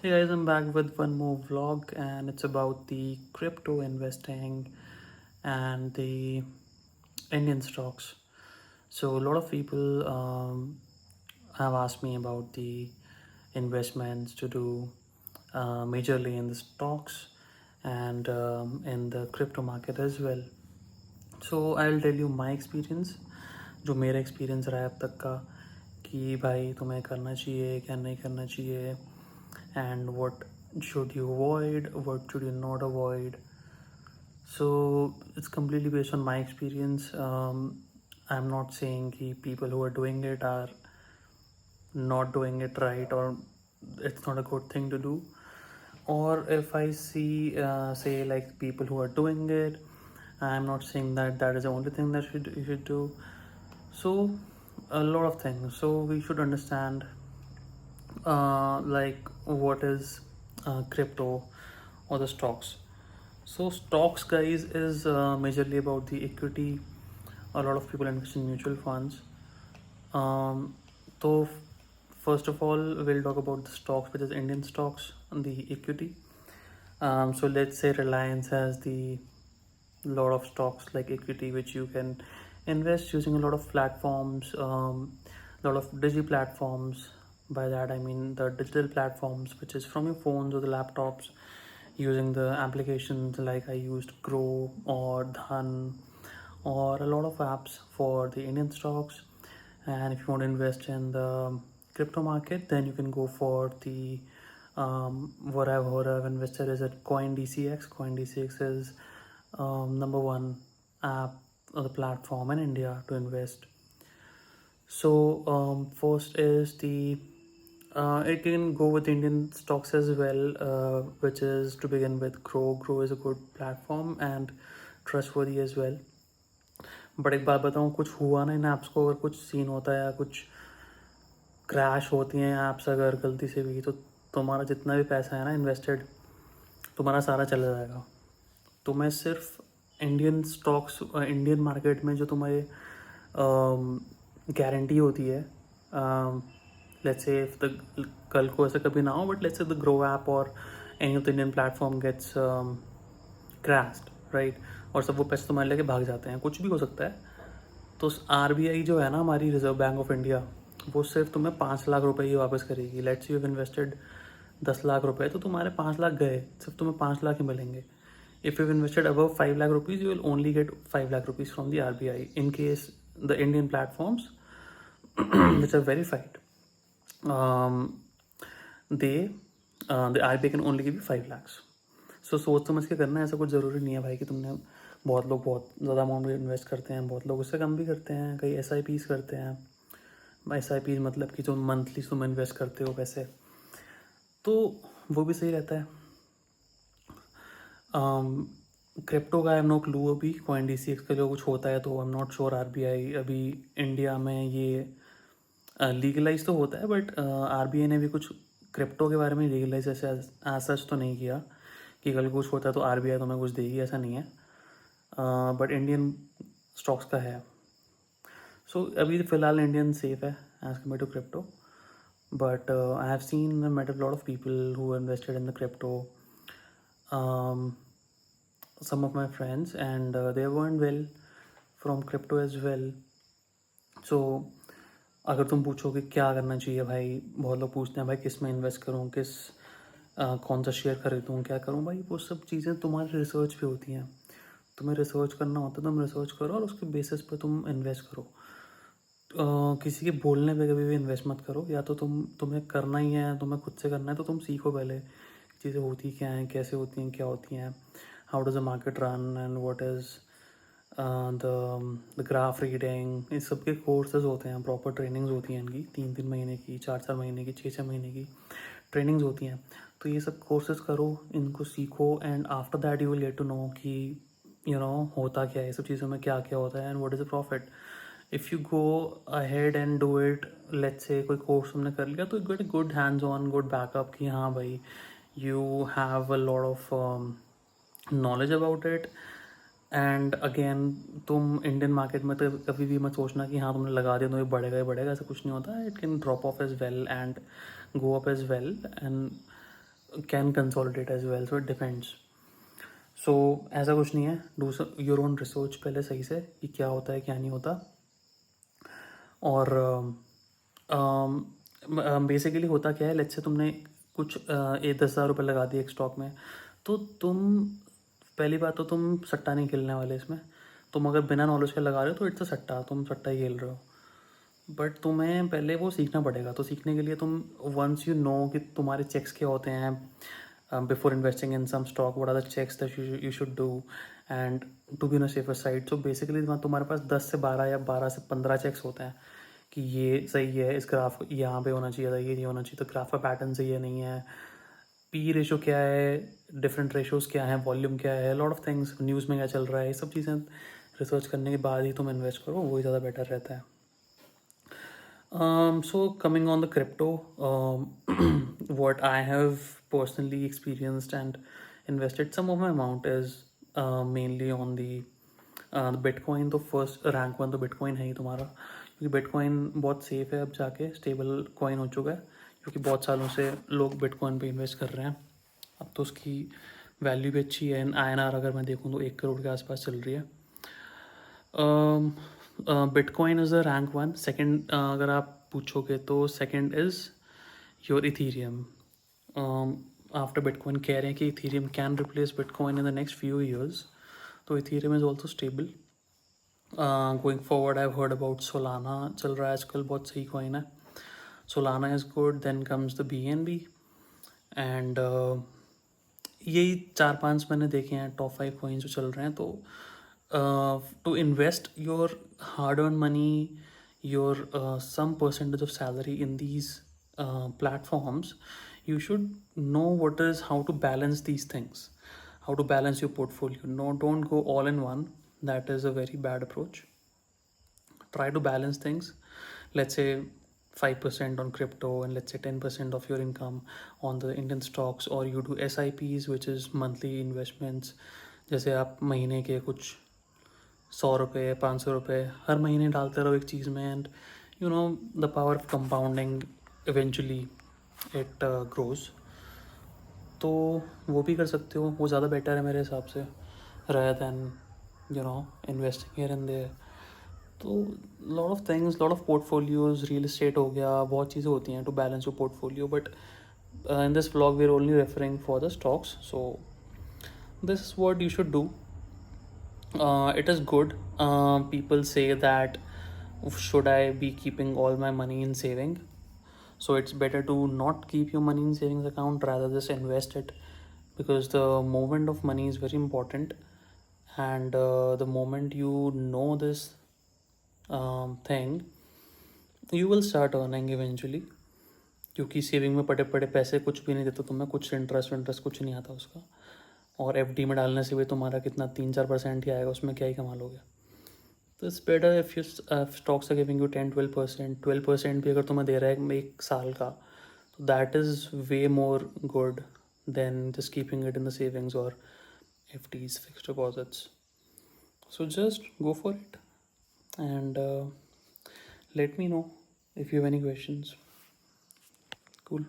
Hey guys, I'm back with one more vlog, and it's about the crypto investing and the Indian stocks. So, a lot of people have asked me about the investments to do majorly in the stocks and in the crypto market as well. So, I'll tell you my experience, जो मेरा experience रहा है अब तक का कि भाई तुम्हें करना चाहिए क्या नहीं करना चाहिए and what should you avoid, what should you not avoid. So it's completely based on my experience. I'm not saying कि people who are doing it are not doing it right or it's not a good thing to do. Or if I see, say, like people who are doing it, I'm not saying that that is the only thing that you should do. So a lot of things. So we should understand like what is crypto or the stocks. So stocks, guys, is majorly about the equity. A lot of people invest in mutual funds. So first of all, we'll talk about the stocks, which is Indian stocks and the equity. So let's say Reliance has the lot of stocks like equity, which you can invest using a lot of platforms, lot of digi platforms. By that I mean the digital platforms, which is from your phones or the laptops, using the applications like I used Grow or Dhan or a lot of apps for the Indian stocks. And if you want to invest in the crypto market, then you can go for the what I've heard of invested is at CoinDCX. CoinDCX is number one app or the platform in India to invest. So first is the it can go with Indian stocks as well, which is to begin with Grow. Grow is a good platform and trustworthy as well. But एक बात बताऊँ, कुछ हुआ ना इन apps को, अगर कुछ scene होता है या कुछ क्रैश होती हैं ऐप्स अगर गलती से भी, तो तुम्हारा जितना भी पैसा है ना इन्वेस्टेड, तुम्हारा सारा चला जाएगा. तुम्हें सिर्फ इंडियन स्टॉक्स, इंडियन मार्केट में जो तुम्हारे गारंटी होती है, लेट्स से इफ द कल को ऐसा कभी ना हो, but let's say the Groww app और any of the Indian platform gets crashed, right, और सब वो पैसे तुम्हारे लेके भाग जाते हैं, कुछ भी हो सकता है. तो RBI जो है ना, हमारी रिजर्व बैंक ऑफ इंडिया, वो सिर्फ तुम्हें 5 लाख रुपए ही वापस करेगी. Let's you have invested 10 lakh रुपए, तो तुम्हारे 5 लाख गए, सिर्फ तुम्हें 5 लाख ही मिलेंगे. If you've invested above 5 lakh rupees, you will only get 5 lakh rupees from the RBI. In case the Indian platforms, which are verified, um, the RBI can only give you 5 lakhs. So सोच समझ के करना है, ऐसा कुछ ज़रूरी नहीं है भाई कि तुमने, बहुत लोग बहुत ज़्यादा अमाउंट में इन्वेस्ट करते हैं, बहुत लोग उससे कम भी करते हैं, कई SIPs करते हैं. SIPs मतलब कि जो मंथली तुम इन्वेस्ट करते हो पैसे, तो वो भी सही रहता है. क्रिप्टो का आई एम नो क्लू. अभी CoinDCX का जो कुछ होता है तो I am not sure. RBI अभी इंडिया में ये लीगलाइज तो होता है, बट RBI ने भी कुछ क्रिप्टो के बारे में लीगलाइज ऐसे एज सच तो नहीं किया कि कल कुछ होता है तो RBI तुम्हें कुछ देगी, ऐसा नहीं है. बट इंडियन स्टॉक्स का है. सो अभी फ़िलहाल इंडियन सेफ है as compared to crypto. But I have seen met a lot of people who invested in the crypto, some of my friends, and they weren't well from crypto as well. So अगर तुम पूछो कि क्या करना चाहिए भाई, बहुत लोग पूछते हैं भाई किस में इन्वेस्ट करूँ, कौन सा शेयर खरीदूँ, क्या करूँ. भाई वो सब चीज़ें तुम्हारी रिसर्च पे होती हैं. तुम्हें रिसर्च करना होता है, तुम रिसर्च करो और उसके बेसिस पे तुम इन्वेस्ट करो. किसी के बोलने पे कभी भी इन्वेस्ट मत करो. या तो तुम्हें करना ही है, तुम्हें खुद से करना है, तो तुम सीखो पहले चीज़ें होती क्या हैं, कैसे होती हैं, क्या होती हैं, how does the market run and what is the graph reading. इस सब के कोर्सेज होते हैं, प्रॉपर ट्रेनिंग्स होती हैं इनकी, 3-3 महीने की, 4-4 महीने की, 6-6 महीने की ट्रेनिंग्स होती हैं. तो ये सब कोर्सेज करो, इनको सीखो, and after that you will get to know कि होता क्या है, ये सब चीज़ों में क्या क्या होता है and what is the profit. If you go ahead and do it, let's say कोई कोर्स हमने कर लिया, तो get good hands on, good backup कि हाँ भाई you have a lot of knowledge about it. And again तुम Indian market में तो कभी भी मत सोचना कि हाँ तुमने लगा दिया तो ये बढ़ेगा ही बढ़ेगा, ऐसा कुछ नहीं होता. It can drop off as well and go up as well. And can consolidate as well, so it depends. So ऐसा कुछ नहीं है, do your own research पहले सही से कि क्या होता है क्या नहीं होता. और बेसिकली होता क्या है, लेट्स से तुमने कुछ 10,000 रुपये लगा दिए एक स्टॉक में, तो तुम पहली बात तो तुम सट्टा नहीं खेलने वाले इसमें. तुम अगर बिना नॉलेज के लगा रहे हो तो इट्स अ सट्टा, तुम सट्टा ही खेल रहे हो. बट तुम्हें पहले वो सीखना पड़ेगा. तो सीखने के लिए तुम वंस यू नो कि तुम्हारे चेक्स क्या होते हैं before investing in some stock, what are the checks that you should do and to be on a safer side. So basically तुम्हारे पास 10 से 12 या 12 से 15 चेक्स होते हैं कि ये सही है, इस ग्राफ यहाँ पे होना चाहिए था, ये नहीं होना चाहिए, तो ग्राफ का पैटर्न सही है नहीं है, पी रेशो क्या है, डिफरेंट रेशोज़ क्या हैं, वॉल्यूम क्या है, लॉट ऑफ थिंग्स, न्यूज़ में क्या चल रहा है, ये सब चीज़ें रिसर्च करने के बाद ही तुम इन्वेस्ट करो, वही ज़्यादा बेटर रहता है. So coming on the crypto, what I have personally experienced and invested some of my amount is mainly on the Bitcoin. तो फर्स्ट रैंक वन तो बिटकॉइन है ही तुम्हारा, क्योंकि बिटकॉइन बहुत सेफ है, अब जाके स्टेबल कॉइन हो चुका है, क्योंकि बहुत सालों से लोग बिटकॉइन पे इन्वेस्ट कर रहे हैं. अब तो उसकी वैल्यू भी अच्छी है. INR अगर मैं देखूँ तो 1 करोड़ के आसपास चल रही है. Bitcoin is a rank one. Second अगर आप पूछोगे तो second is your ethereum. After bitcoin कह रहे हैं कि ethereum can replace bitcoin in the next few years. तो ethereum is also stable. Going forward I have heard about Solana चल रहा है आजकल, बहुत सही कॉइन है. Solana is good. Then comes the BNB and यही 4-5 मैंने देखे हैं टॉप 5 कॉइन्स जो चल रहे हैं. तो to invest your hard-earned money, your some percentage of salary in these platforms, you should know how to balance these things, how to balance your portfolio. No, don't go all in one. That is a very bad approach. Try to balance things. Let's say 5% on crypto and let's say 10% of your income on the Indian stocks, or you do SIPs, which is monthly investments. जैसे आप महीने के कुछ 100 रुपये 500 रुपये हर महीने डालते रहो एक चीज़ में, and you know the power of compounding, eventually it grows. तो वो भी कर सकते हो, वो ज़्यादा बेटर है मेरे हिसाब से, rather than investing here and there. तो lot of things, lot of portfolios, real estate हो गया, बहुत चीज़ें होती हैं to balance your portfolio. But in this vlog we're only referring for the stocks. So this is what you should do. It is good. People say that should I be keeping all my money in saving? So it's better to not keep your money in savings account, rather just invest it, because the movement of money is very important. And the moment you know this thing, you will start earning eventually. क्योंकि saving में पड़े पड़े पैसे कुछ भी नहीं देते तुम्हें, कुछ इंटरेस्ट कुछ नहीं आता उसका. और FD में डालने से भी तुम्हारा कितना 3-4% ही आएगा, उसमें क्या ही कमा लोगे. तो it's better if you stocks are giving you 10-12%. 12% भी अगर तुम्हें दे रहा है एक साल का, तो that is way more good than just keeping it in the savings और FDs, fixed deposits. So just go for it and let me know if you have any questions. Cool.